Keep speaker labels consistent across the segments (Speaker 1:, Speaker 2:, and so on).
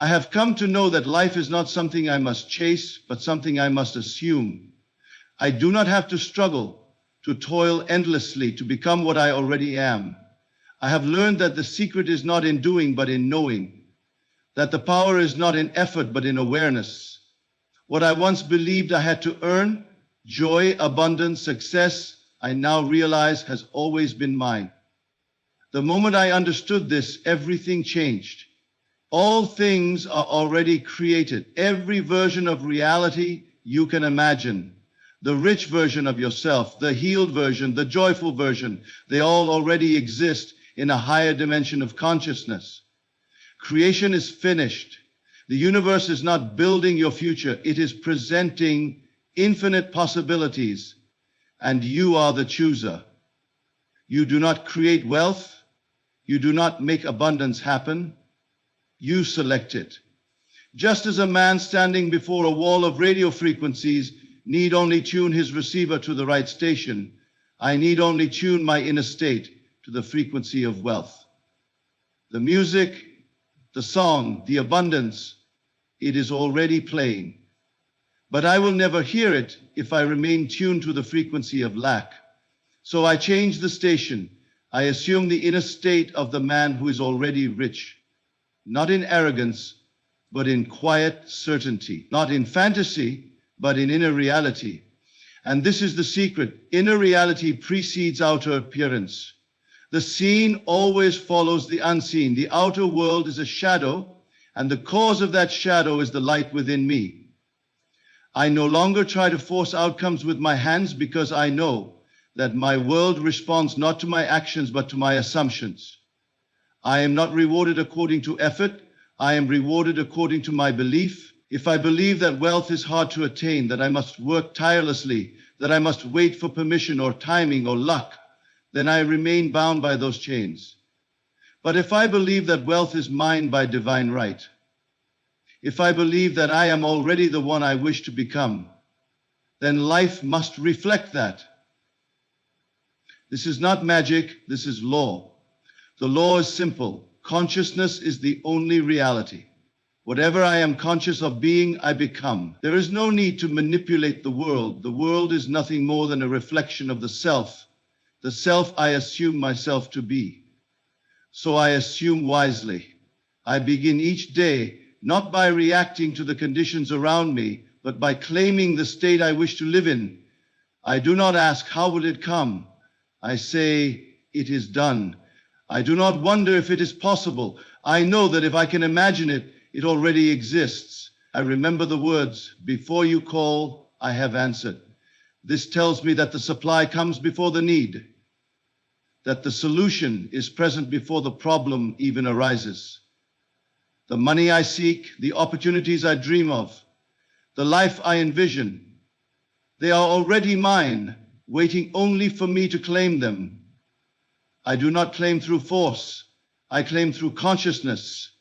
Speaker 1: I have come to know that life is not something I must chase, but something I must assume. I do not have to struggle, to toil endlessly to become what I already am. I have learned that the secret is not in doing, but in knowing. That the power is not in effort, but in awareness. What I once believed I had to earn, joy, abundance, success, I now realize has always been mine. The moment I understood this, everything changed. All things are already created. Every version of reality you can imagine. The rich version of yourself, the healed version, the joyful version, they all already exist in a higher dimension of consciousness. Creation is finished. The universe is not building your future. It is presenting infinite possibilities, and you are the chooser. You do not create wealth. You do not make abundance happen. You select it. Just as a man standing before a wall of radio frequencies need only tune his receiver to the right station, I need only tune my inner state to the frequency of wealth. The music, the song, the abundance, it is already playing. But I will never hear it if I remain tuned to the frequency of lack. So I change the station. I assume the inner state of the man who is already rich. Not in arrogance, but in quiet certainty. Not in fantasy, but in inner reality. And this is the secret. Inner reality precedes outer appearance. The seen always follows the unseen. The outer world is a shadow, and the cause of that shadow is the light within me. I no longer try to force outcomes with my hands because I know that my world responds not to my actions, but to my assumptions. I am not rewarded according to effort. I am rewarded according to my belief. If I believe that wealth is hard to attain, that I must work tirelessly, that I must wait for permission or timing or luck, then I remain bound by those chains. But if I believe that wealth is mine by divine right, if I believe that I am already the one I wish to become, then life must reflect that. This is not magic, this is law. The law is simple. Consciousness is the only reality. Whatever I am conscious of being, I become. There is no need to manipulate the world. The world is nothing more than a reflection of the self I assume myself to be. So I assume wisely. I begin each day not by reacting to the conditions around me, but by claiming the state I wish to live in. I do not ask, how will it come? I say, it is done. I do not wonder if it is possible. I know that if I can imagine it, it already exists. I remember the words, before you call, I have answered. This tells me that the supply comes before the need, that the solution is present before the problem even arises. The money I seek, the opportunities I dream of, the life I envision, they are already mine, waiting only for me to claim them. I do not claim through force. I claim through consciousness.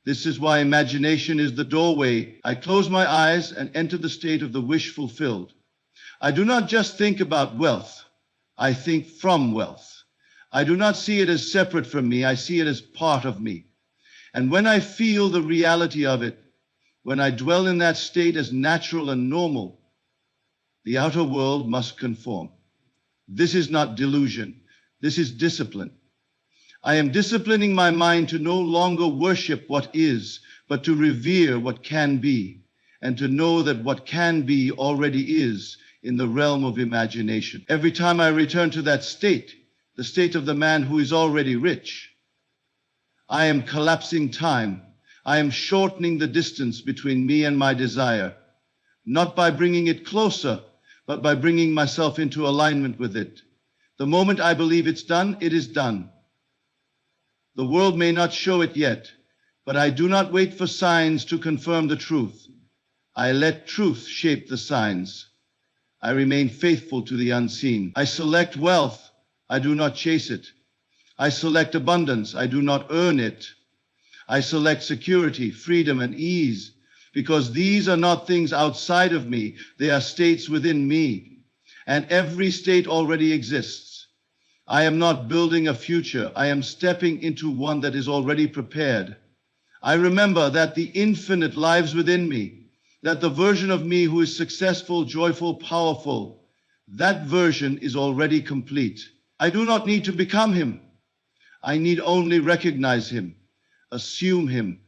Speaker 1: This is why imagination is the doorway. I close my eyes and enter the state of the wish fulfilled. I do not just think about wealth. I think from wealth. I do not see it as separate from me. I see it as part of me. And when I feel the reality of it, when I dwell in that state as natural and normal, the outer world must conform. This is not delusion. This is discipline. I am disciplining my mind to no longer worship what is, but to revere what can be, and to know that what can be already is in the realm of imagination. Every time I return to that state, the state of the man who is already rich, I am collapsing time. I am shortening the distance between me and my desire, not by bringing it closer, but by bringing myself into alignment with it. The moment I believe it's done, it is done. The world may not show it yet, but I do not wait for signs to confirm the truth. I let truth shape the signs. I remain faithful to the unseen. I select wealth. I do not chase it. I select abundance. I do not earn it. I select security, freedom, and ease, because these are not things outside of me. They are states within me, and every state already exists. I am not building a future. I am stepping into one that is already prepared. I remember that the infinite lives within me, that the version of me who is successful, joyful, powerful, that version is already complete. I do not need to become him. I need only recognize him, assume him,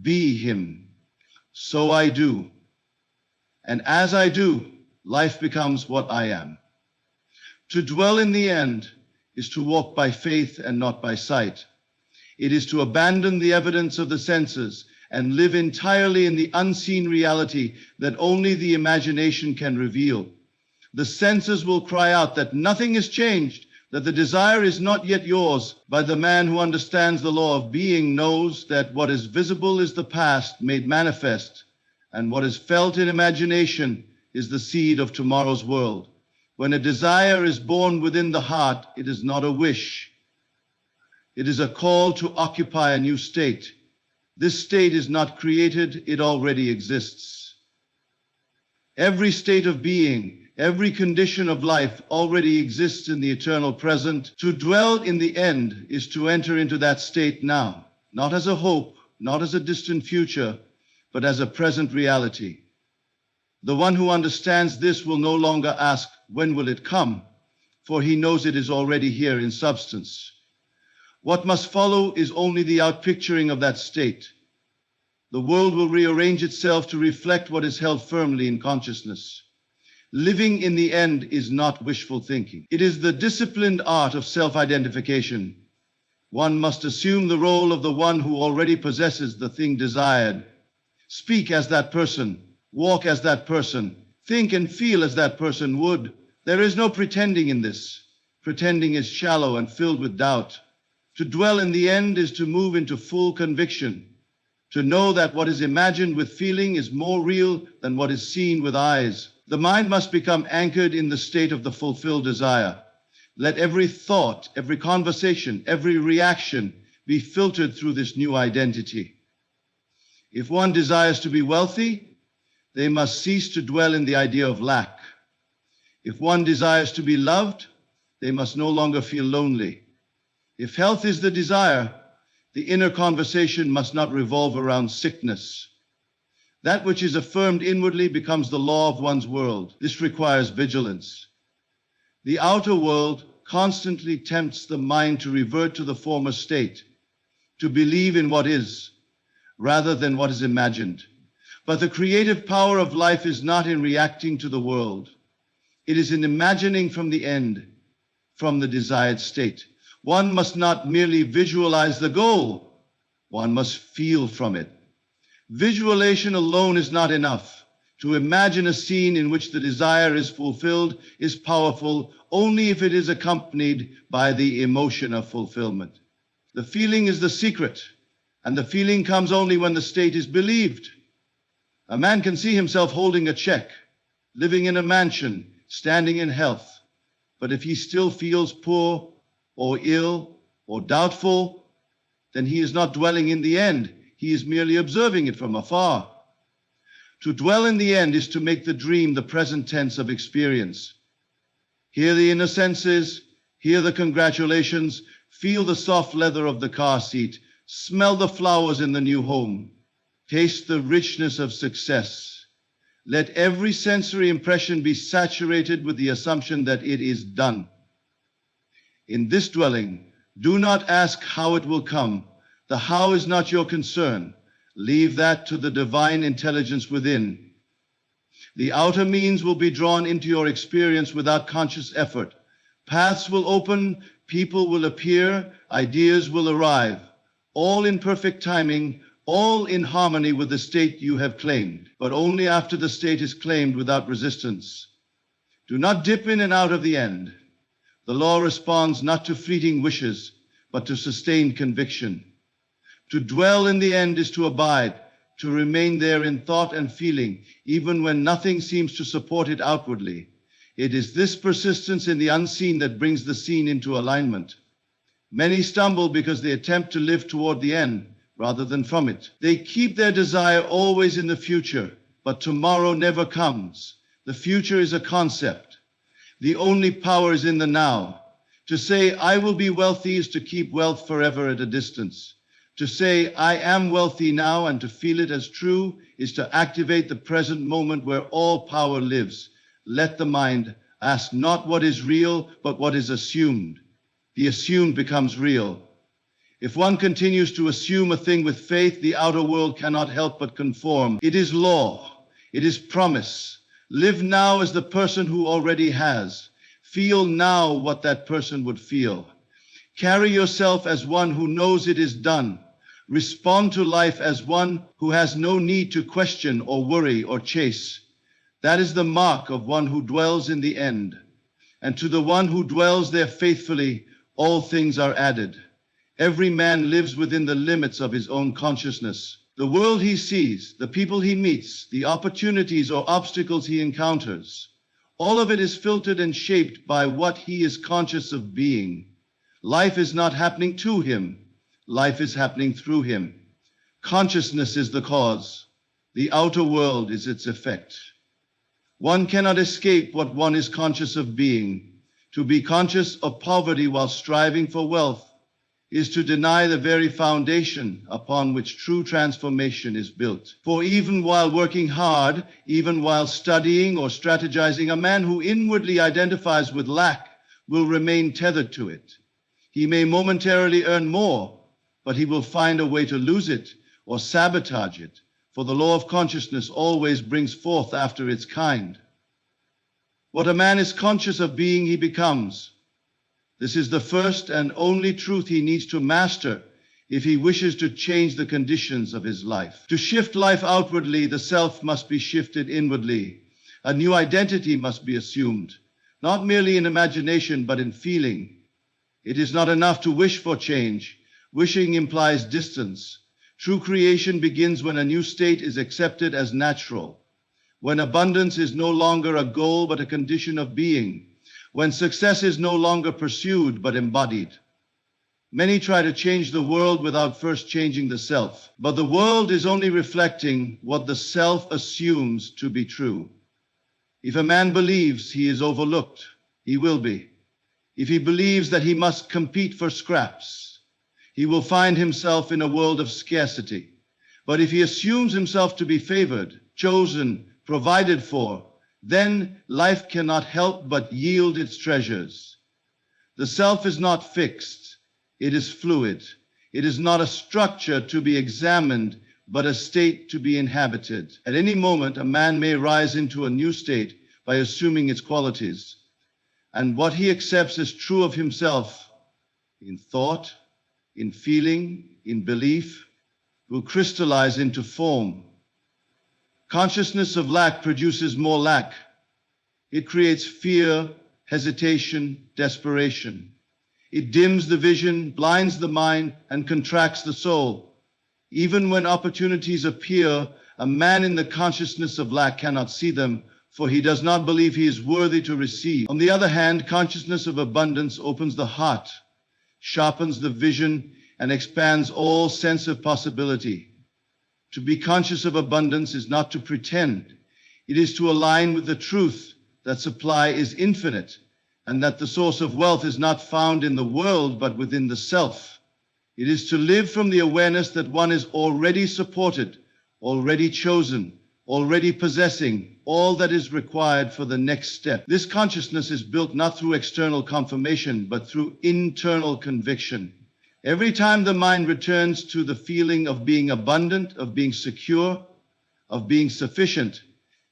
Speaker 1: be him. So I do. And as I do, life becomes what I am. To dwell in the end is to walk by faith and not by sight. It is to abandon the evidence of the senses and live entirely in the unseen reality that only the imagination can reveal. The senses will cry out that nothing has changed, that the desire is not yet yours, but the man who understands the law of being knows that what is visible is the past made manifest, and what is felt in imagination is the seed of tomorrow's world. When a desire is born within the heart, it is not a wish. It is a call to occupy a new state. This state is not created, it already exists. Every state of being, every condition of life already exists in the eternal present. To dwell in the end is to enter into that state now, not as a hope, not as a distant future, but as a present reality. The one who understands this will no longer ask, when will it come? For he knows it is already here in substance. What must follow is only the outpicturing of that state. The world will rearrange itself to reflect what is held firmly in consciousness. Living in the end is not wishful thinking. It is the disciplined art of self-identification. One must assume the role of the one who already possesses the thing desired. Speak as that person, walk as that person, think and feel as that person would. There is no pretending in this. Pretending is shallow and filled with doubt. To dwell in the end is to move into full conviction, to know that what is imagined with feeling is more real than what is seen with eyes. The mind must become anchored in the state of the fulfilled desire. Let every thought, every conversation, every reaction be filtered through this new identity. If one desires to be wealthy, they must cease to dwell in the idea of lack. If one desires to be loved, they must no longer feel lonely. If health is the desire, the inner conversation must not revolve around sickness. That which is affirmed inwardly becomes the law of one's world. This requires vigilance. The outer world constantly tempts the mind to revert to the former state, to believe in what is, rather than what is imagined. But the creative power of life is not in reacting to the world. It is in imagining from the end, from the desired state. One must not merely visualize the goal, one must feel from it. Visualization alone is not enough. To imagine a scene in which the desire is fulfilled is powerful only if it is accompanied by the emotion of fulfillment. The feeling is the secret, and the feeling comes only when the state is believed. A man can see himself holding a check, living in a mansion, standing in health, but if he still feels poor, or ill, or doubtful, then he is not dwelling in the end. He is merely observing it from afar. To dwell in the end is to make the dream the present tense of experience. Hear the inner senses, hear the congratulations, feel the soft leather of the car seat, smell the flowers in the new home, taste the richness of success. Let every sensory impression be saturated with the assumption that it is done. In this dwelling, do not ask how it will come. The how is not your concern. Leave that to the divine intelligence within. The outer means will be drawn into your experience without conscious effort. Paths will open, people will appear, ideas will arrive, all in perfect timing, all in harmony with the state you have claimed, but only after the state is claimed without resistance. Do not dip in and out of the end. The law responds not to fleeting wishes, but to sustained conviction. To dwell in the end is to abide, to remain there in thought and feeling, even when nothing seems to support it outwardly. It is this persistence in the unseen that brings the seen into alignment. Many stumble because they attempt to live toward the end rather than from it. They keep their desire always in the future, but tomorrow never comes. The future is a concept. The only power is in the now. To say, I will be wealthy is to keep wealth forever at a distance. To say, I am wealthy now, and to feel it as true is to activate the present moment where all power lives. Let the mind ask not what is real, but what is assumed. The assumed becomes real. If one continues to assume a thing with faith, the outer world cannot help but conform. It is law. It is promise. Live now as the person who already has. Feel now what that person would feel. Carry yourself as one who knows it is done. Respond to life as one who has no need to question or worry or chase. That is the mark of one who dwells in the end. And to the one who dwells there faithfully, all things are added. Every man lives within the limits of his own consciousness. The world he sees, the people he meets, the opportunities or obstacles he encounters, all of it is filtered and shaped by what he is conscious of being. Life is not happening to him. Life is happening through him. Consciousness is the cause. The outer world is its effect. One cannot escape what one is conscious of being. To be conscious of poverty while striving for wealth is to deny the very foundation upon which true transformation is built. For even while working hard, even while studying or strategizing, a man who inwardly identifies with lack will remain tethered to it. He may momentarily earn more, but he will find a way to lose it or sabotage it, for the law of consciousness always brings forth after its kind. What a man is conscious of being, he becomes. This is the first and only truth he needs to master if he wishes to change the conditions of his life. To shift life outwardly, the self must be shifted inwardly. A new identity must be assumed, not merely in imagination, but in feeling. It is not enough to wish for change. Wishing implies distance. True creation begins when a new state is accepted as natural, when abundance is no longer a goal but a condition of being, when success is no longer pursued but embodied. Many try to change the world without first changing the self, but the world is only reflecting what the self assumes to be true. If a man believes he is overlooked, he will be. If he believes that he must compete for scraps, he will find himself in a world of scarcity. But if he assumes himself to be favored, chosen, provided for, then life cannot help but yield its treasures. The self is not fixed, it is fluid. It is not a structure to be examined, but a state to be inhabited. At any moment, a man may rise into a new state by assuming its qualities. And what he accepts as true of himself in thought, in feeling, in belief, will crystallize into form. Consciousness of lack produces more lack. It creates fear, hesitation, desperation. It dims the vision, blinds the mind, and contracts the soul. Even when opportunities appear, a man in the consciousness of lack cannot see them, for he does not believe he is worthy to receive. On the other hand, consciousness of abundance opens the heart, sharpens the vision, and expands all sense of possibility. To be conscious of abundance is not to pretend. It is to align with the truth that supply is infinite and that the source of wealth is not found in the world but within the self. It is to live from the awareness that one is already supported, already chosen, already possessing all that is required for the next step. This consciousness is built not through external confirmation but through internal conviction. Every time the mind returns to the feeling of being abundant, of being secure, of being sufficient,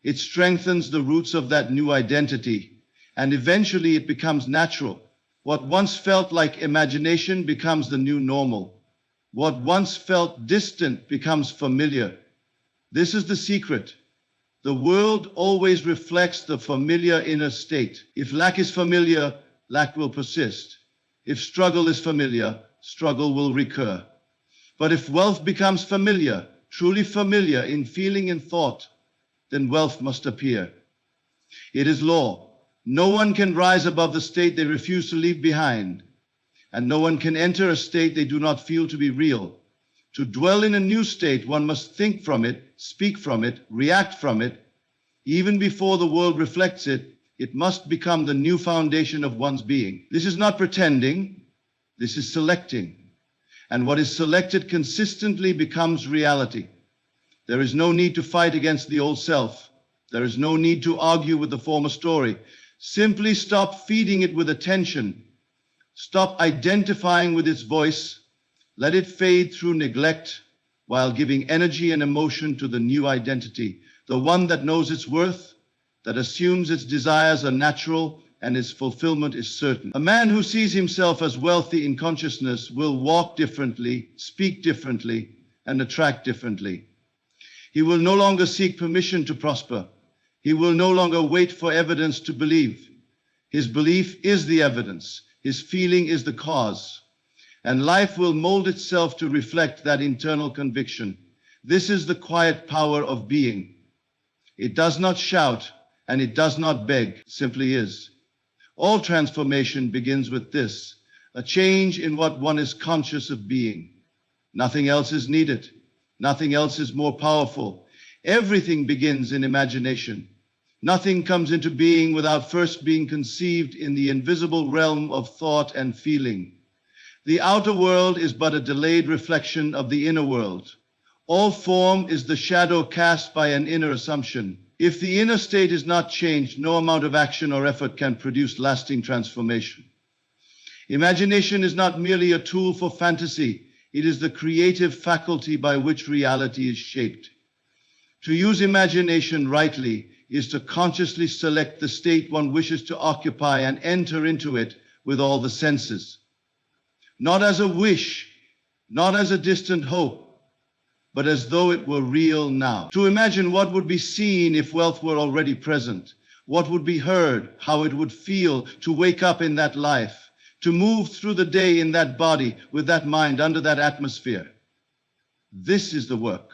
Speaker 1: it strengthens the roots of that new identity, and eventually it becomes natural. What once felt like imagination becomes the new normal. What once felt distant becomes familiar. This is the secret. The world always reflects the familiar inner state. If lack is familiar, lack will persist. If struggle is familiar, struggle will recur. But if wealth becomes familiar, truly familiar in feeling and thought, then wealth must appear. It is law. No one can rise above the state they refuse to leave behind, and no one can enter a state they do not feel to be real. To dwell in a new state, one must think from it, speak from it, react from it. Even before the world reflects it, it must become the new foundation of one's being. This is not pretending. This is selecting. and what is selected consistently becomes reality. There is no need to fight against the old self. There is no need to argue with the former story. Simply stop feeding it with attention. Stop identifying with its voice. Let it fade through neglect while giving energy and emotion to the new identity, the one that knows its worth, that assumes its desires are natural and its fulfillment is certain. A man who sees himself as wealthy in consciousness will walk differently, speak differently, and attract differently. He will no longer seek permission to prosper. He will no longer wait for evidence to believe. His belief is the evidence. His feeling is the cause. And life will mold itself to reflect that internal conviction. This is the quiet power of being. It does not shout and it does not beg, it simply is. All transformation begins with this, a change in what one is conscious of being. Nothing else is needed. Nothing else is more powerful. Everything begins in imagination. Nothing comes into being without first being conceived in the invisible realm of thought and feeling. The outer world is but a delayed reflection of the inner world. All form is the shadow cast by an inner assumption. If the inner state is not changed, no amount of action or effort can produce lasting transformation. Imagination is not merely a tool for fantasy. It is the creative faculty by which reality is shaped. To use imagination rightly is to consciously select the state one wishes to occupy and enter into it with all the senses. Not as a wish, not as a distant hope, but as though it were real now. To imagine what would be seen if wealth were already present, what would be heard, how it would feel to wake up in that life, to move through the day in that body, with that mind, under that atmosphere. This is the work.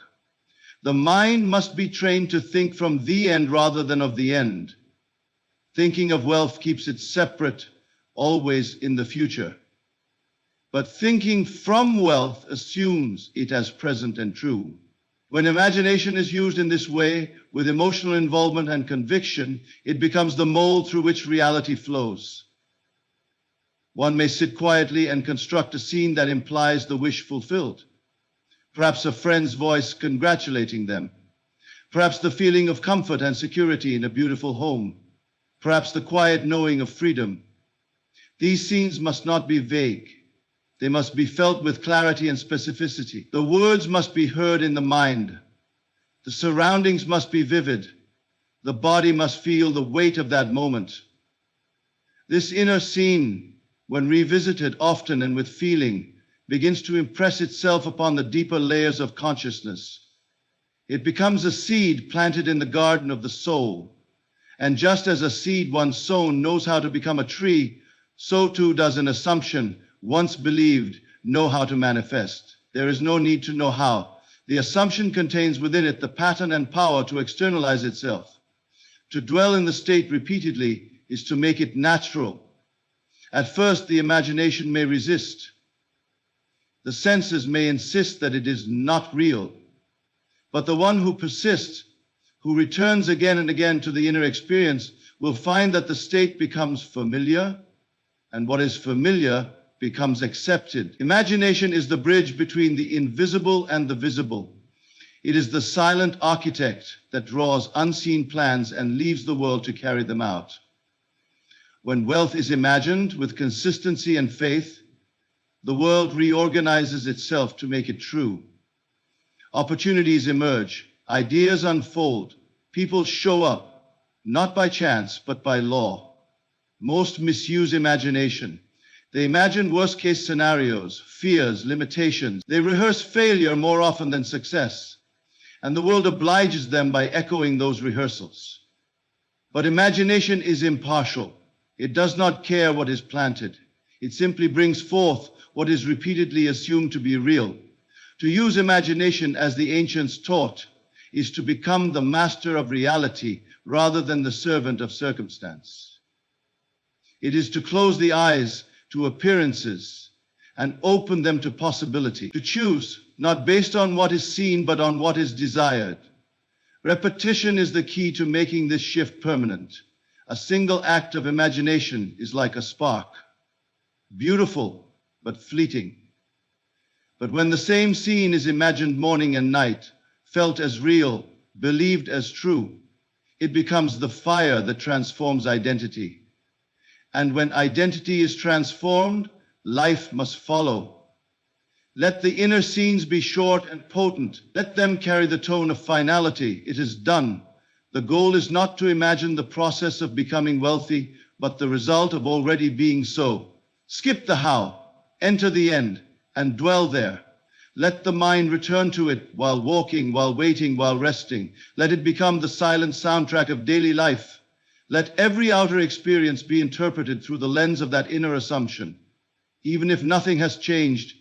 Speaker 1: The mind must be trained to think from the end rather than of the end. Thinking of wealth keeps it separate, always in the future. But thinking from wealth assumes it as present and true. When imagination is used in this way, with emotional involvement and conviction, it becomes the mold through which reality flows. One may sit quietly and construct a scene that implies the wish fulfilled. Perhaps a friend's voice congratulating them. Perhaps the feeling of comfort and security in a beautiful home. Perhaps the quiet knowing of freedom. These scenes must not be vague. They must be felt with clarity and specificity. The words must be heard in the mind. The surroundings must be vivid. The body must feel the weight of that moment. This inner scene, when revisited often and with feeling, begins to impress itself upon the deeper layers of consciousness. It becomes a seed planted in the garden of the soul. And just as a seed once sown knows how to become a tree, so too does an assumption once believed know how to manifest. There is no need to know how. The assumption contains within it the pattern and power to externalize itself. To dwell in the state repeatedly is to make it natural. At first, the imagination may resist. The senses may insist that it is not real. But the one who persists, who returns again and again to the inner experience, will find that the state becomes familiar, and what is familiar becomes accepted. Imagination is the bridge between the invisible and the visible. It is the silent architect that draws unseen plans and leaves the world to carry them out. When wealth is imagined with consistency and faith, the world reorganizes itself to make it true. Opportunities emerge, ideas unfold, people show up, not by chance, but by law. Most misuse imagination. They imagine worst-case scenarios, fears, limitations. They rehearse failure more often than success, and the world obliges them by echoing those rehearsals. But imagination is impartial. It does not care what is planted. It simply brings forth what is repeatedly assumed to be real. To use imagination as the ancients taught is to become the master of reality rather than the servant of circumstance. It is to close the eyes to appearances and open them to possibility, to choose not based on what is seen but on what is desired. Repetition is the key to making this shift permanent. A single act of imagination is like a spark, beautiful but fleeting. But when the same scene is imagined morning and night, felt as real, believed as true, it becomes the fire that transforms identity. And when identity is transformed, life must follow. Let the inner scenes be short and potent. Let them carry the tone of finality. It is done. The goal is not to imagine the process of becoming wealthy, but the result of already being so. Skip the how, enter the end, and dwell there. Let the mind return to it while walking, while waiting, while resting. Let it become the silent soundtrack of daily life. Let every outer experience be interpreted through the lens of that inner assumption. Even if nothing has changed,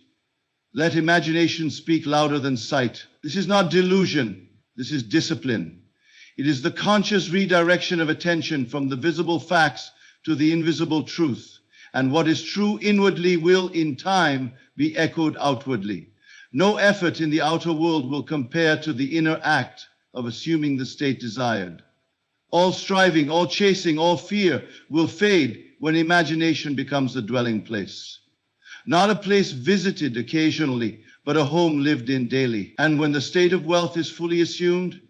Speaker 1: let imagination speak louder than sight. This is not delusion. This is discipline. It is the conscious redirection of attention from the visible facts to the invisible truth. And what is true inwardly will, in time, be echoed outwardly. No effort in the outer world will compare to the inner act of assuming the state desired. All striving, all chasing, all fear will fade when imagination becomes the dwelling place. Not a place visited occasionally, but a home lived in daily. And when the state of wealth is fully assumed,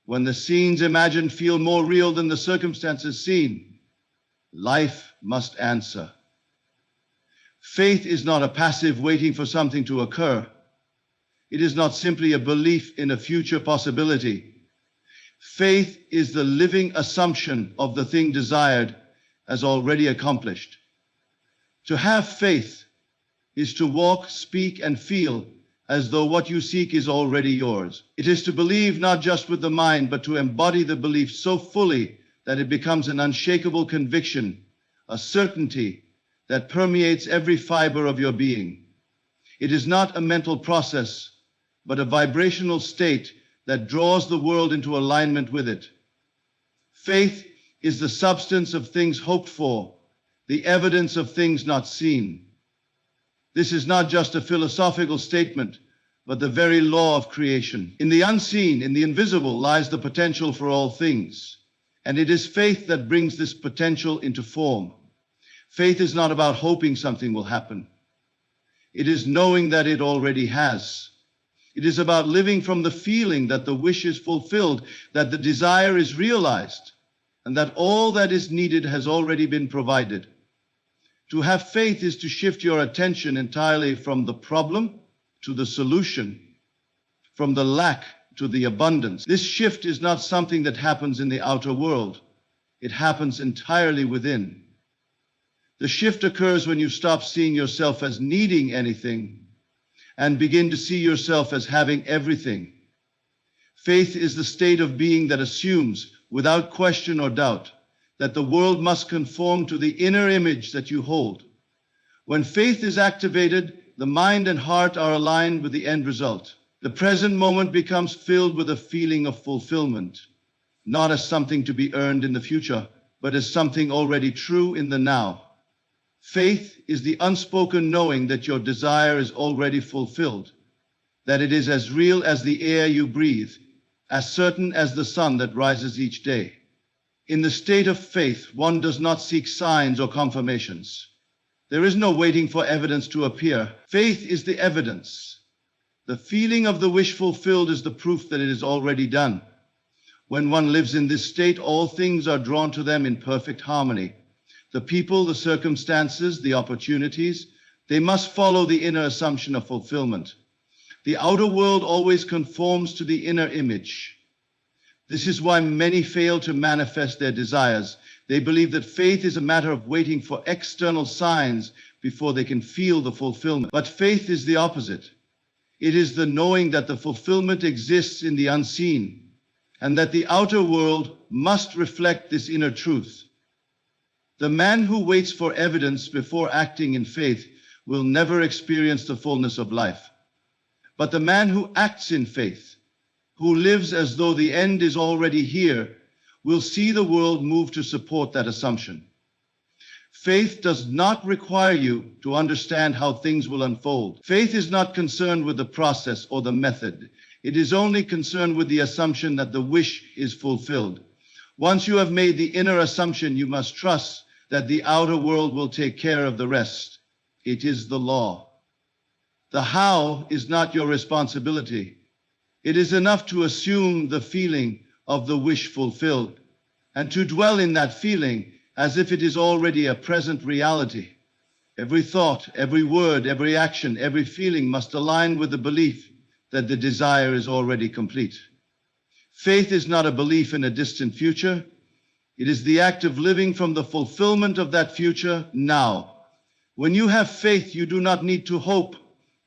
Speaker 1: when the scenes imagined feel more real than the circumstances seen, life must answer. Faith is not a passive waiting for something to occur. It is not simply a belief in a future possibility. Faith is the living assumption of the thing desired as already accomplished. To have faith is to walk, speak, and feel as though what you seek is already yours. It is to believe not just with the mind, but to embody the belief so fully that it becomes an unshakable conviction, a certainty that permeates every fiber of your being. It is not a mental process, but a vibrational state that draws the world into alignment with it. Faith is the substance of things hoped for, the evidence of things not seen. This is not just a philosophical statement, but the very law of creation. In the unseen, in the invisible, lies the potential for all things. And it is faith that brings this potential into form. Faith is not about hoping something will happen. It is knowing that it already has. It is about living from the feeling that the wish is fulfilled, that the desire is realized, and that all that is needed has already been provided. To have faith is to shift your attention entirely from the problem to the solution, from the lack to the abundance. This shift is not something that happens in the outer world. It happens entirely within. The shift occurs when you stop seeing yourself as needing anything and begin to see yourself as having everything. Faith is the state of being that assumes, without question or doubt, that the world must conform to the inner image that you hold. When faith is activated, the mind and heart are aligned with the end result. The present moment becomes filled with a feeling of fulfillment, not as something to be earned in the future, but as something already true in the now. Faith is the unspoken knowing that your desire is already fulfilled, that it is as real as the air you breathe, as certain as the sun that rises each day. In the state of faith, one does not seek signs or confirmations. There is no waiting for evidence to appear. Faith is the evidence. The feeling of the wish fulfilled is the proof that it is already done. When one lives in this state, all things are drawn to them in perfect harmony. The people, the circumstances, the opportunities, they must follow the inner assumption of fulfillment. The outer world always conforms to the inner image. This is why many fail to manifest their desires. They believe that faith is a matter of waiting for external signs before they can feel the fulfillment. But faith is the opposite. It is the knowing that the fulfillment exists in the unseen, and that the outer world must reflect this inner truth. The man who waits for evidence before acting in faith will never experience the fullness of life. But the man who acts in faith, who lives as though the end is already here, will see the world move to support that assumption. Faith does not require you to understand how things will unfold. Faith is not concerned with the process or the method. It is only concerned with the assumption that the wish is fulfilled. Once you have made the inner assumption, you must trust that the outer world will take care of the rest. It is the law. The how is not your responsibility. It is enough to assume the feeling of the wish fulfilled and to dwell in that feeling as if it is already a present reality. Every thought, every word, every action, every feeling must align with the belief that the desire is already complete. Faith is not a belief in a distant future. It is the act of living from the fulfillment of that future now. When you have faith, you do not need to hope.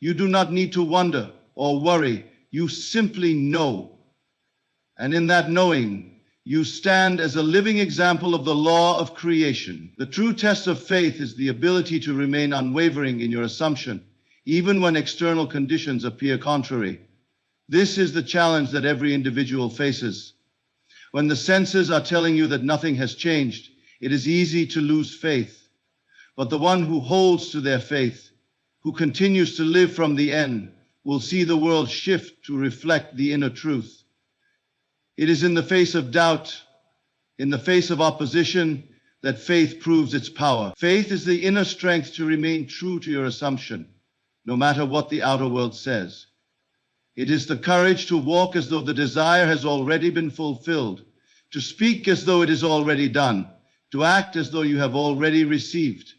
Speaker 1: You do not need to wonder or worry. You simply know. And in that knowing, you stand as a living example of the law of creation. The true test of faith is the ability to remain unwavering in your assumption, even when external conditions appear contrary. This is the challenge that every individual faces. When the senses are telling you that nothing has changed, it is easy to lose faith. But the one who holds to their faith, who continues to live from the end, will see the world shift to reflect the inner truth. It is in the face of doubt, in the face of opposition, that faith proves its power. Faith is the inner strength to remain true to your assumption, no matter what the outer world says. It is the courage to walk as though the desire has already been fulfilled, to speak as though it is already done, to act as though you have already received.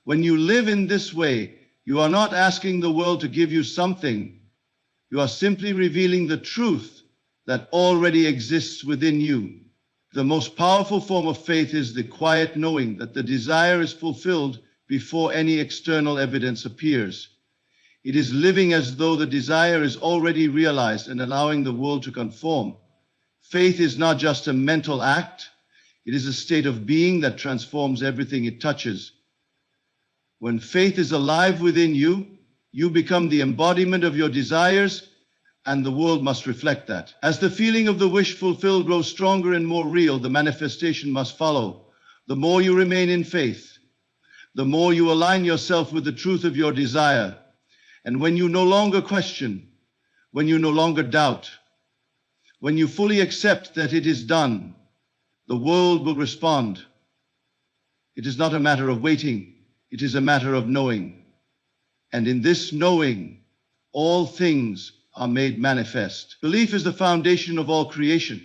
Speaker 1: When you live in this way, you are not asking the world to give you something. You are simply revealing the truth that already exists within you. The most powerful form of faith is the quiet knowing that the desire is fulfilled before any external evidence appears. It is living as though the desire is already realized and allowing the world to conform. Faith is not just a mental act. It is a state of being that transforms everything it touches. When faith is alive within you, you become the embodiment of your desires, and the world must reflect that. As the feeling of the wish fulfilled grows stronger and more real, the manifestation must follow. The more you remain in faith, the more you align yourself with the truth of your desire. And when you no longer question, when you no longer doubt, when you fully accept that it is done, the world will respond. It is not a matter of waiting. It is a matter of knowing. And in this knowing, all things are made manifest. Belief is the foundation of all creation.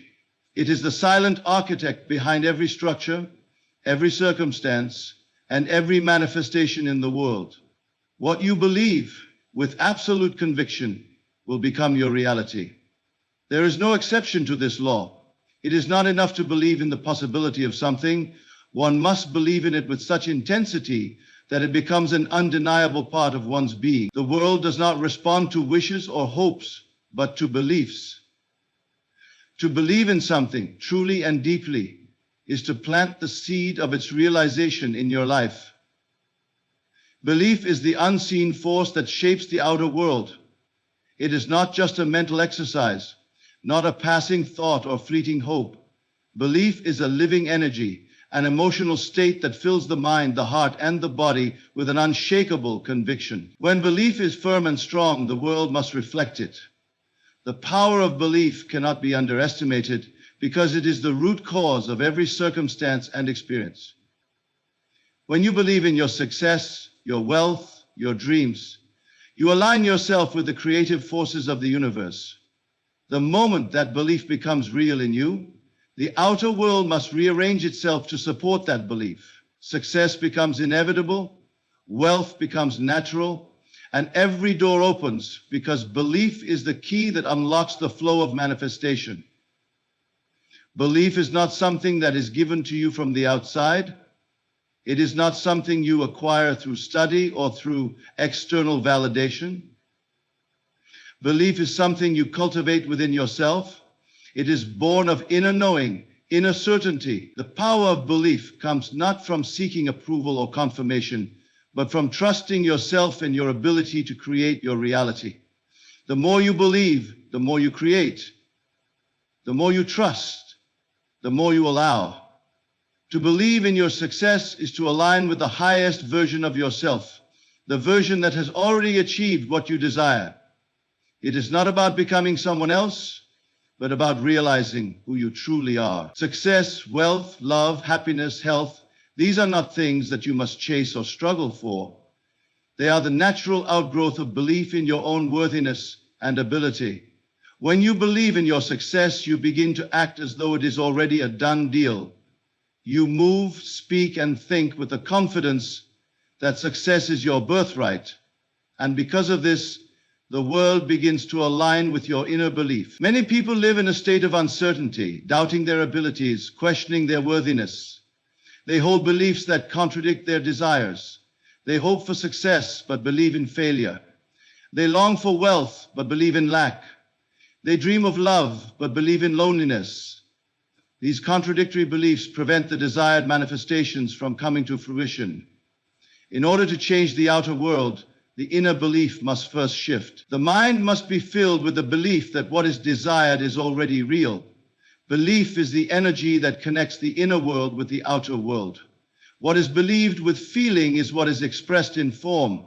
Speaker 1: It is the silent architect behind every structure, every circumstance, and every manifestation in the world. What you believe with absolute conviction will become your reality. There is no exception to this law. It is not enough to believe in the possibility of something. One must believe in it with such intensity that it becomes an undeniable part of one's being. The world does not respond to wishes or hopes, but to beliefs. To believe in something truly and deeply is to plant the seed of its realization in your life. Belief is the unseen force that shapes the outer world. It is not just a mental exercise, not a passing thought or fleeting hope. Belief is a living energy, an emotional state that fills the mind, the heart, and the body with an unshakable conviction. When belief is firm and strong, the world must reflect it. The power of belief cannot be underestimated because it is the root cause of every circumstance and experience. When you believe in your success, your wealth, your dreams, you align yourself with the creative forces of the universe. The moment that belief becomes real in you, the outer world must rearrange itself to support that belief. Success becomes inevitable, wealth becomes natural, and every door opens because belief is the key that unlocks the flow of manifestation. Belief is not something that is given to you from the outside. It is not something you acquire through study or through external validation. Belief is something you cultivate within yourself. It is born of inner knowing, inner certainty. The power of belief comes not from seeking approval or confirmation, but from trusting yourself and your ability to create your reality. The more you believe, the more you create. The more you trust, the more you allow. To believe in your success is to align with the highest version of yourself, the version that has already achieved what you desire. It is not about becoming someone else, but about realizing who you truly are. Success, wealth, love, happiness, health, these are not things that you must chase or struggle for. They are the natural outgrowth of belief in your own worthiness and ability. When you believe in your success, you begin to act as though it is already a done deal. You move, speak, and think with the confidence that success is your birthright. And because of this, the world begins to align with your inner belief. Many people live in a state of uncertainty, doubting their abilities, questioning their worthiness. They hold beliefs that contradict their desires. They hope for success, but believe in failure. They long for wealth, but believe in lack. They dream of love, but believe in loneliness. These contradictory beliefs prevent the desired manifestations from coming to fruition. In order to change the outer world, the inner belief must first shift. The mind must be filled with the belief that what is desired is already real. Belief is the energy that connects the inner world with the outer world. What is believed with feeling is what is expressed in form.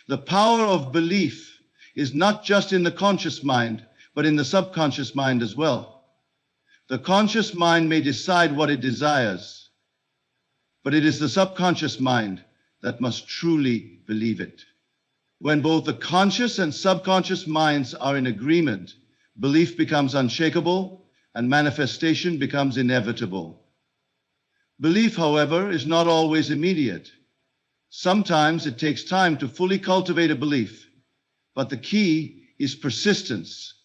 Speaker 1: The power of belief is not just in the conscious mind, but in the subconscious mind as well. The conscious mind may decide what it desires, but it is the subconscious mind that must truly believe it. When both the conscious and subconscious minds are in agreement, belief becomes unshakable and manifestation becomes inevitable. Belief, however, is not always immediate. Sometimes it takes time to fully cultivate a belief, but the key is persistence.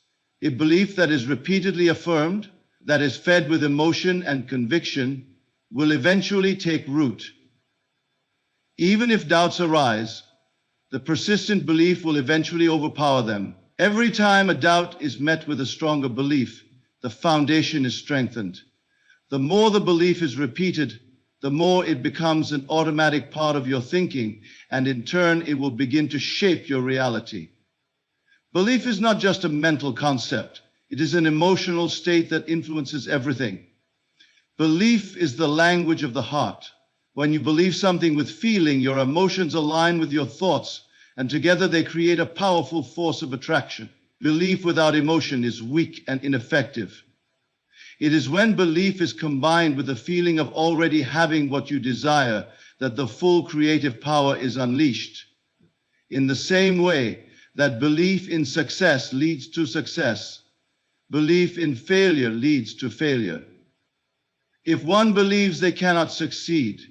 Speaker 1: A belief that is repeatedly affirmed, that is fed with emotion and conviction, will eventually take root. Even if doubts arise, the persistent belief will eventually overpower them. Every time a doubt is met with a stronger belief, the foundation is strengthened. The more the belief is repeated, the more it becomes an automatic part of your thinking, and in turn it will begin to shape your reality. Belief is not just a mental concept. It is an emotional state that influences everything. Belief is the language of the heart. When you believe something with feeling, your emotions align with your thoughts, and together they create a powerful force of attraction. Belief without emotion is weak and ineffective. It is when belief is combined with the feeling of already having what you desire that the full creative power is unleashed. In the same way that belief in success leads to success, belief in failure leads to failure. If one believes they cannot succeed,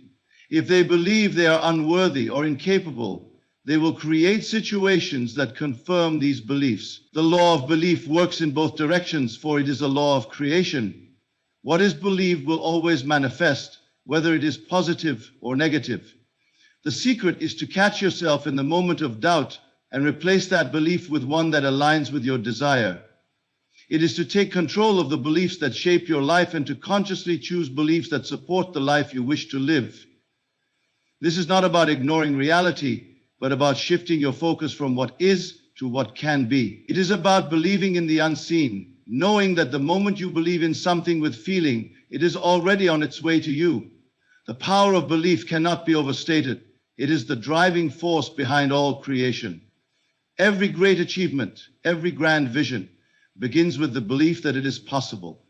Speaker 1: if they believe they are unworthy or incapable, they will create situations that confirm these beliefs. The law of belief works in both directions, for it is a law of creation. What is believed will always manifest, whether it is positive or negative. The secret is to catch yourself in the moment of doubt and replace that belief with one that aligns with your desire. It is to take control of the beliefs that shape your life and to consciously choose beliefs that support the life you wish to live. This is not about ignoring reality, but about shifting your focus from what is to what can be. It is about believing in the unseen, knowing that the moment you believe in something with feeling, it is already on its way to you. The power of belief cannot be overstated. It is the driving force behind all creation. Every great achievement, every grand vision begins with the belief that it is possible.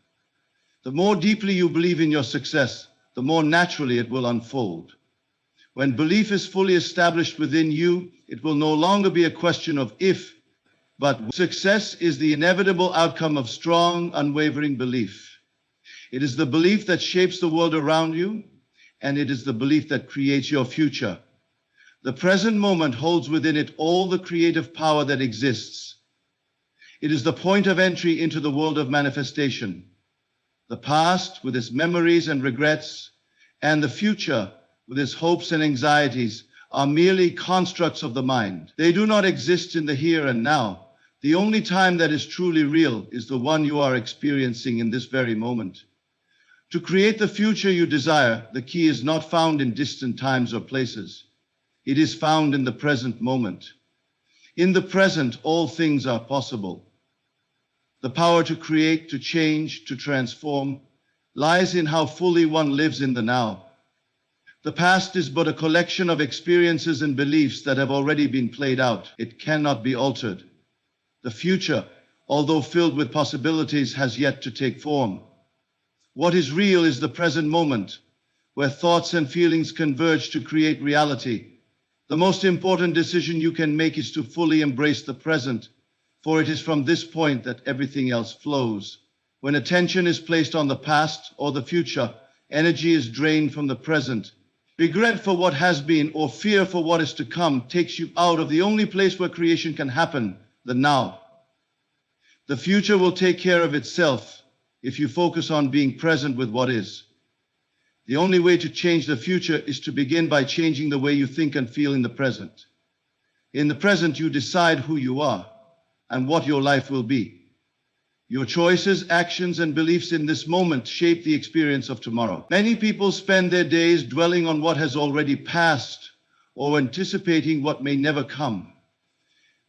Speaker 1: The more deeply you believe in your success, the more naturally it will unfold. When belief is fully established within you, it will no longer be a question of if, but success is the inevitable outcome of strong, unwavering belief. It is the belief that shapes the world around you, and it is the belief that creates your future. The present moment holds within it all the creative power that exists. It is the point of entry into the world of manifestation. The past, with its memories and regrets, and the future, with its hopes and anxieties, are merely constructs of the mind. They do not exist in the here and now. The only time that is truly real is the one you are experiencing in this very moment. To create the future you desire, the key is not found in distant times or places. It is found in the present moment. In the present, all things are possible. The power to create, to change, to transform lies in how fully one lives in the now. The past is but a collection of experiences and beliefs that have already been played out. It cannot be altered. The future, although filled with possibilities, has yet to take form. What is real is the present moment, where thoughts and feelings converge to create reality. The most important decision you can make is to fully embrace the present, for it is from this point that everything else flows. When attention is placed on the past or the future, energy is drained from the present. Regret for what has been or fear for what is to come takes you out of the only place where creation can happen, the now. The future will take care of itself if you focus on being present with what is. The only way to change the future is to begin by changing the way you think and feel in the present. In the present, you decide who you are and what your life will be. Your choices, actions, and beliefs in this moment shape the experience of tomorrow. Many people spend their days dwelling on what has already passed or anticipating what may never come.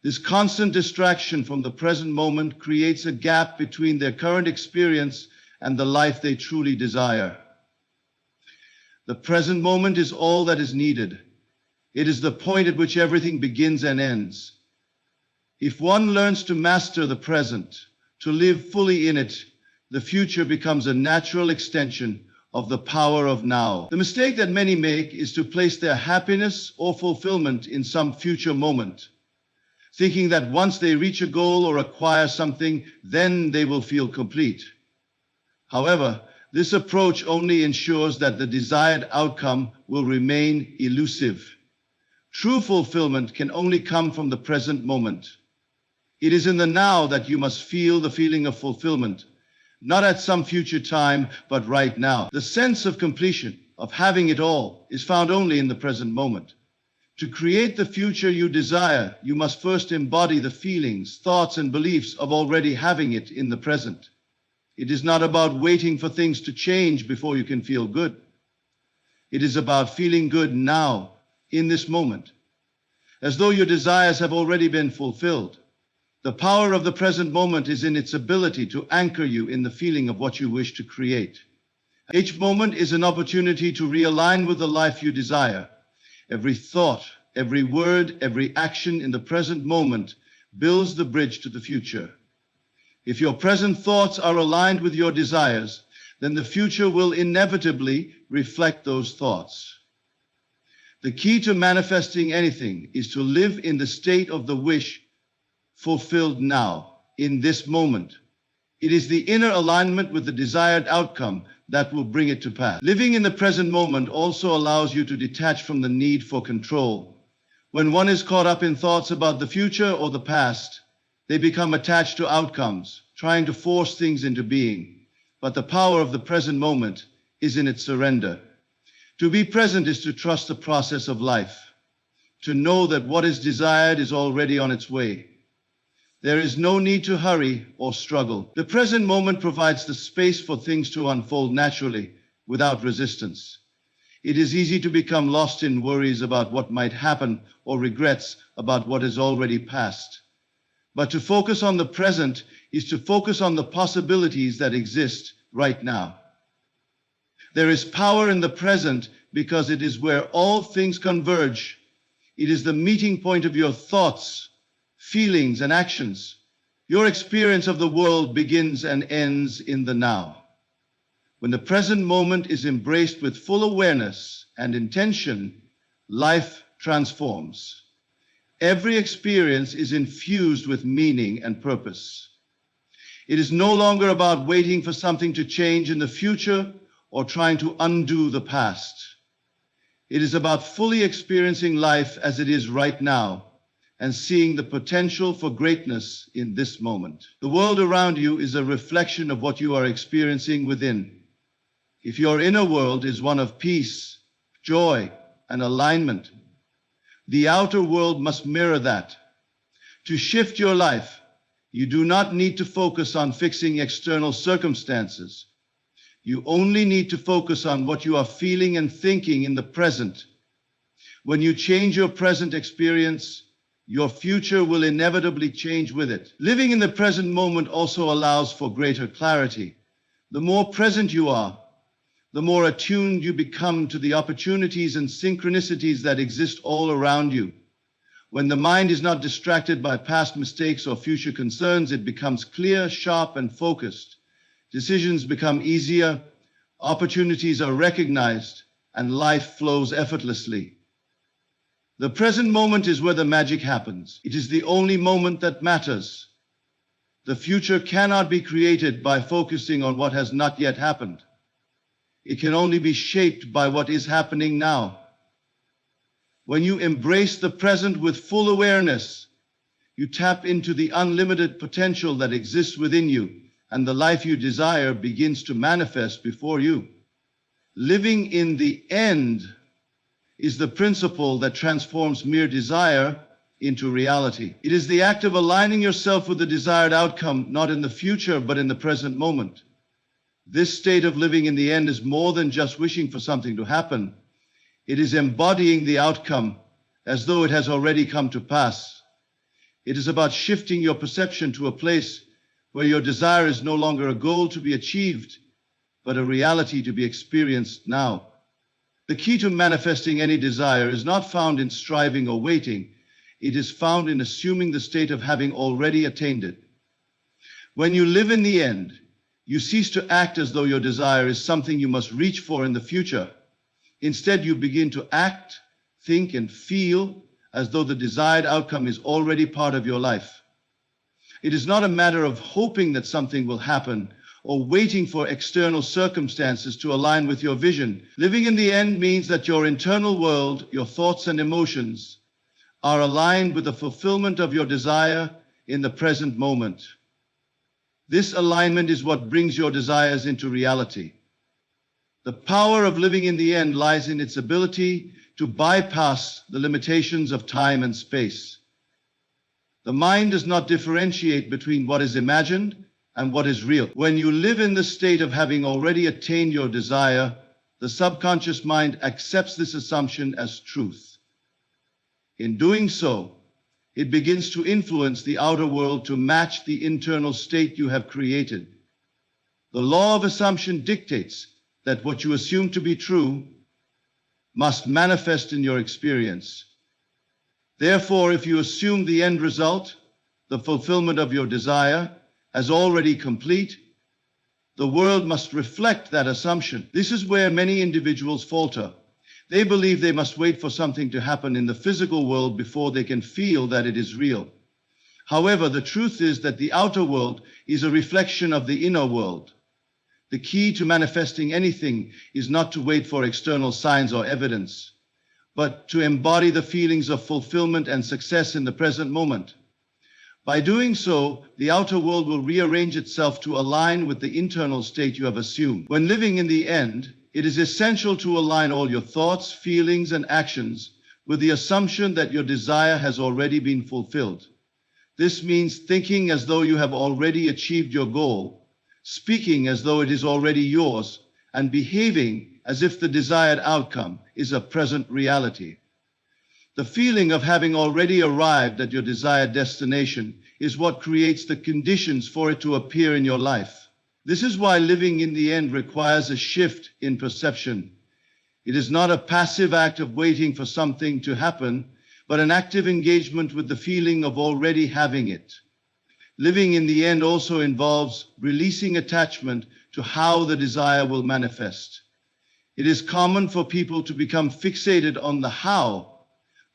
Speaker 1: This constant distraction from the present moment creates a gap between their current experience and the life they truly desire. The present moment is all that is needed. It is the point at which everything begins and ends. If one learns to master the present, to live fully in it, the future becomes a natural extension of the power of now. The mistake that many make is to place their happiness or fulfillment in some future moment, thinking that once they reach a goal or acquire something, then they will feel complete. However, this approach only ensures that the desired outcome will remain elusive. True fulfillment can only come from the present moment. It is in the now that you must feel the feeling of fulfillment, not at some future time, but right now. The sense of completion, of having it all, is found only in the present moment. To create the future you desire, you must first embody the feelings, thoughts, and beliefs of already having it in the present. It is not about waiting for things to change before you can feel good. It is about feeling good now, in this moment, as though your desires have already been fulfilled. The power of the present moment is in its ability to anchor you in the feeling of what you wish to create. Each moment is an opportunity to realign with the life you desire. Every thought, every word, every action in the present moment builds the bridge to the future. If your present thoughts are aligned with your desires, then the future will inevitably reflect those thoughts. The key to manifesting anything is to live in the state of the wish fulfilled now, in this moment. It is the inner alignment with the desired outcome that will bring it to pass. Living in the present moment also allows you to detach from the need for control. When one is caught up in thoughts about the future or the past, they become attached to outcomes, trying to force things into being. But the power of the present moment is in its surrender. To be present is to trust the process of life, to know that what is desired is already on its way. There is no need to hurry or struggle. The present moment provides the space for things to unfold naturally, without resistance. It is easy to become lost in worries about what might happen or regrets about what has already passed. But to focus on the present is to focus on the possibilities that exist right now. There is power in the present because it is where all things converge. It is the meeting point of your thoughts, feelings, and actions. Your experience of the world begins and ends in the now. When the present moment is embraced with full awareness and intention, life transforms. Every experience is infused with meaning and purpose. It is no longer about waiting for something to change in the future or trying to undo the past. It is about fully experiencing life as it is right now and seeing the potential for greatness in this moment. The world around you is a reflection of what you are experiencing within. If your inner world is one of peace, joy, and alignment, the outer world must mirror that. To shift your life, you do not need to focus on fixing external circumstances. You only need to focus on what you are feeling and thinking in the present. When you change your present experience, your future will inevitably change with it. Living in the present moment also allows for greater clarity. The more present you are, the more attuned you become to the opportunities and synchronicities that exist all around you. When the mind is not distracted by past mistakes or future concerns, it becomes clear, sharp, and focused. Decisions become easier, opportunities are recognized, and life flows effortlessly. The present moment is where the magic happens. It is the only moment that matters. The future cannot be created by focusing on what has not yet happened. It can only be shaped by what is happening now. When you embrace the present with full awareness, you tap into the unlimited potential that exists within you, and the life you desire begins to manifest before you. Living in the end is the principle that transforms mere desire into reality. It is the act of aligning yourself with the desired outcome, not in the future, but in the present moment. This state of living in the end is more than just wishing for something to happen. It is embodying the outcome as though it has already come to pass. It is about shifting your perception to a place where your desire is no longer a goal to be achieved, but a reality to be experienced now. The key to manifesting any desire is not found in striving or waiting. It is found in assuming the state of having already attained it. When you live in the end, you cease to act as though your desire is something you must reach for in the future. Instead, you begin to act, think, and feel as though the desired outcome is already part of your life. It is not a matter of hoping that something will happen or waiting for external circumstances to align with your vision. Living in the end means that your internal world, your thoughts and emotions, are aligned with the fulfillment of your desire in the present moment. This alignment is what brings your desires into reality. The power of living in the end lies in its ability to bypass the limitations of time and space. The mind does not differentiate between what is imagined and what is real. When you live in the state of having already attained your desire, the subconscious mind accepts this assumption as truth. In doing so, it begins to influence the outer world to match the internal state you have created. The law of assumption dictates that what you assume to be true must manifest in your experience. Therefore, if you assume the end result, the fulfillment of your desire, as already complete, the world must reflect that assumption. This is where many individuals falter. They believe they must wait for something to happen in the physical world before they can feel that it is real. However, the truth is that the outer world is a reflection of the inner world. The key to manifesting anything is not to wait for external signs or evidence, but to embody the feelings of fulfillment and success in the present moment. By doing so, the outer world will rearrange itself to align with the internal state you have assumed. When living in the end, it is essential to align all your thoughts, feelings, and actions with the assumption that your desire has already been fulfilled. This means thinking as though you have already achieved your goal, speaking as though it is already yours, and behaving as if the desired outcome is a present reality. The feeling of having already arrived at your desired destination is what creates the conditions for it to appear in your life. This is why living in the end requires a shift in perception. It is not a passive act of waiting for something to happen, but an active engagement with the feeling of already having it. Living in the end also involves releasing attachment to how the desire will manifest. It is common for people to become fixated on the how,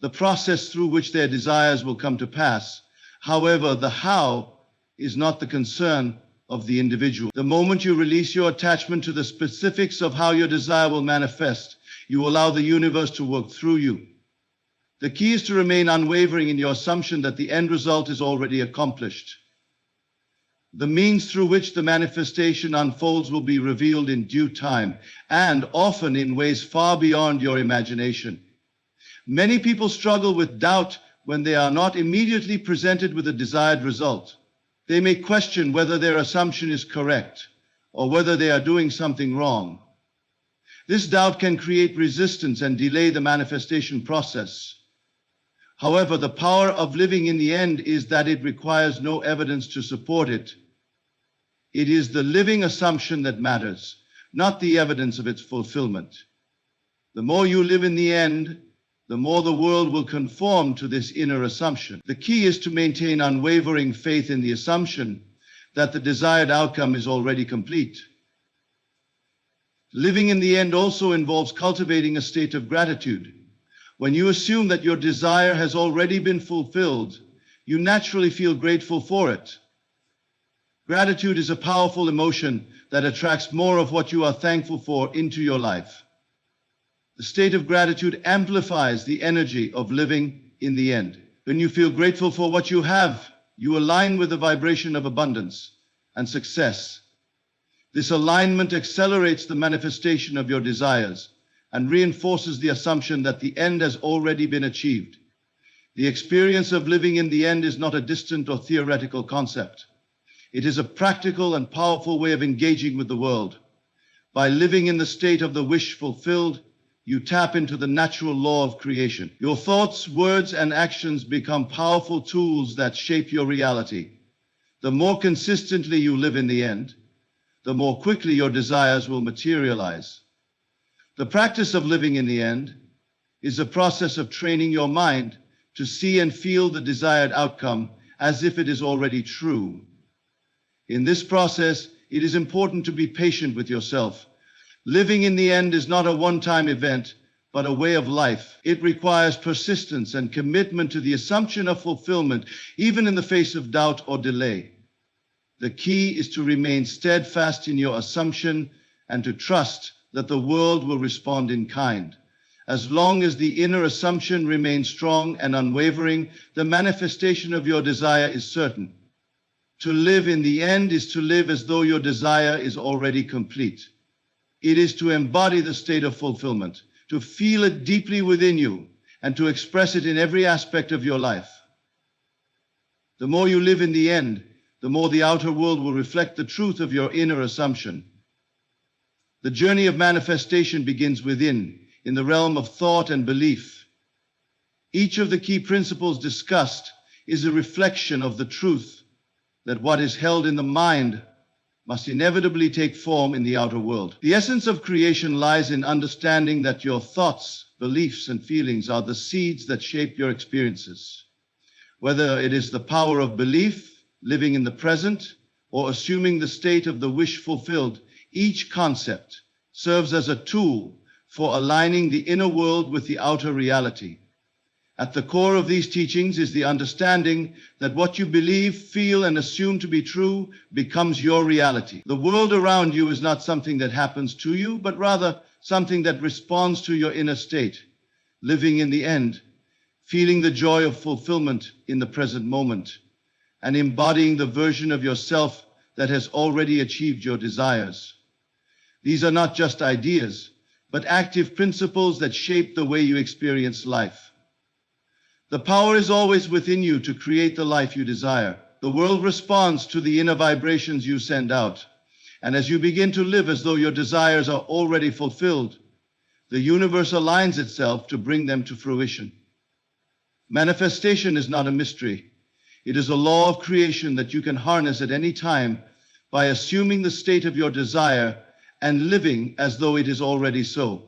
Speaker 1: the process through which their desires will come to pass. However, the how is not the concern of the individual. The moment you release your attachment to the specifics of how your desire will manifest, you allow the universe to work through you. The key is to remain unwavering in your assumption that the end result is already accomplished. The means through which the manifestation unfolds will be revealed in due time, and often in ways far beyond your imagination. Many people struggle with doubt when they are not immediately presented with a desired result. They may question whether their assumption is correct or whether they are doing something wrong. This doubt can create resistance and delay the manifestation process. However, the power of living in the end is that it requires no evidence to support it. It is the living assumption that matters, not the evidence of its fulfillment. The more you live in the end, the more the world will conform to this inner assumption. The key is to maintain unwavering faith in the assumption that the desired outcome is already complete. Living in the end also involves cultivating a state of gratitude. When you assume that your desire has already been fulfilled, you naturally feel grateful for it. Gratitude is a powerful emotion that attracts more of what you are thankful for into your life. The state of gratitude amplifies the energy of living in the end. When you feel grateful for what you have, you align with the vibration of abundance and success. This alignment accelerates the manifestation of your desires and reinforces the assumption that the end has already been achieved. The experience of living in the end is not a distant or theoretical concept. It is a practical and powerful way of engaging with the world. By living in the state of the wish fulfilled, you tap into the natural law of creation. Your thoughts, words, and actions become powerful tools that shape your reality. The more consistently you live in the end, the more quickly your desires will materialize. The practice of living in the end is a process of training your mind to see and feel the desired outcome as if it is already true. In this process, it is important to be patient with yourself. Living in the end is not a one-time event, but a way of life. It requires persistence and commitment to the assumption of fulfillment, even in the face of doubt or delay. The key is to remain steadfast in your assumption and to trust that the world will respond in kind. As long as the inner assumption remains strong and unwavering, the manifestation of your desire is certain. To live in the end is to live as though your desire is already complete. It is to embody the state of fulfillment, to feel it deeply within you, and to express it in every aspect of your life. The more you live in the end, the more the outer world will reflect the truth of your inner assumption. The journey of manifestation begins within, in the realm of thought and belief. Each of the key principles discussed is a reflection of the truth that what is held in the mind must inevitably take form in the outer world. The essence of creation lies in understanding that your thoughts, beliefs, and feelings are the seeds that shape your experiences. Whether it is the power of belief, living in the present, or assuming the state of the wish fulfilled, each concept serves as a tool for aligning the inner world with the outer reality. At the core of these teachings is the understanding that what you believe, feel, and assume to be true becomes your reality. The world around you is not something that happens to you, but rather something that responds to your inner state. Living in the end, feeling the joy of fulfillment in the present moment, and embodying the version of yourself that has already achieved your desires. These are not just ideas, but active principles that shape the way you experience life. The power is always within you to create the life you desire. The world responds to the inner vibrations you send out. And as you begin to live as though your desires are already fulfilled, the universe aligns itself to bring them to fruition. Manifestation is not a mystery. It is a law of creation that you can harness at any time by assuming the state of your desire and living as though it is already so.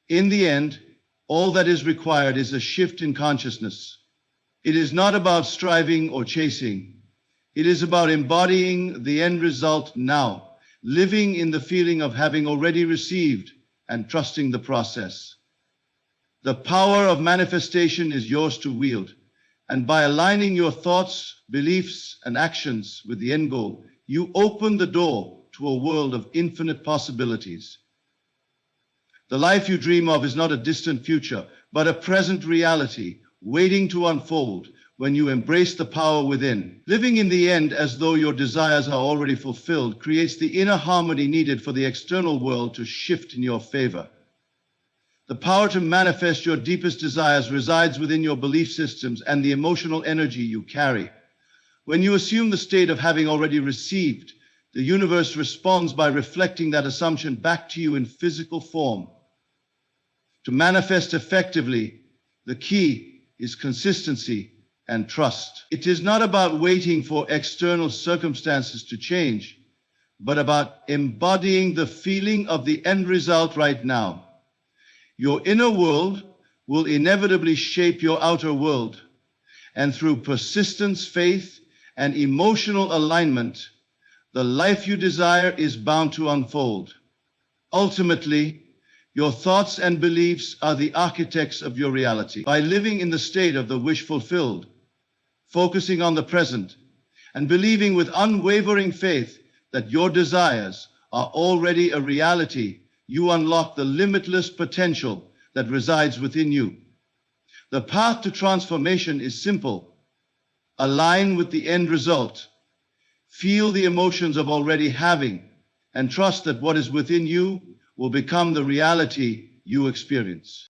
Speaker 1: In the end, all that is required is a shift in consciousness. It is not about striving or chasing. It is about embodying the end result now, living in the feeling of having already received and trusting the process. The power of manifestation is yours to wield, and by aligning your thoughts, beliefs, and actions with the end goal, you open the door to a world of infinite possibilities. The life you dream of is not a distant future, but a present reality waiting to unfold when you embrace the power within. Living in the end as though your desires are already fulfilled creates the inner harmony needed for the external world to shift in your favor. The power to manifest your deepest desires resides within your belief systems and the emotional energy you carry. When you assume the state of having already received, the universe responds by reflecting that assumption back to you in physical form. To manifest effectively, the key is consistency and trust. It is not about waiting for external circumstances to change, but about embodying the feeling of the end result right now. Your inner world will inevitably shape your outer world, and through persistence, faith, and emotional alignment, the life you desire is bound to unfold. Ultimately, Your thoughts and beliefs are the architects of your reality. By living in the state of the wish fulfilled, focusing on the present, and believing with unwavering faith that your desires are already a reality, you unlock the limitless potential that resides within you. The path to transformation is simple. Align with the end result. Feel the emotions of already having, and trust that what is within you will become the reality you experience.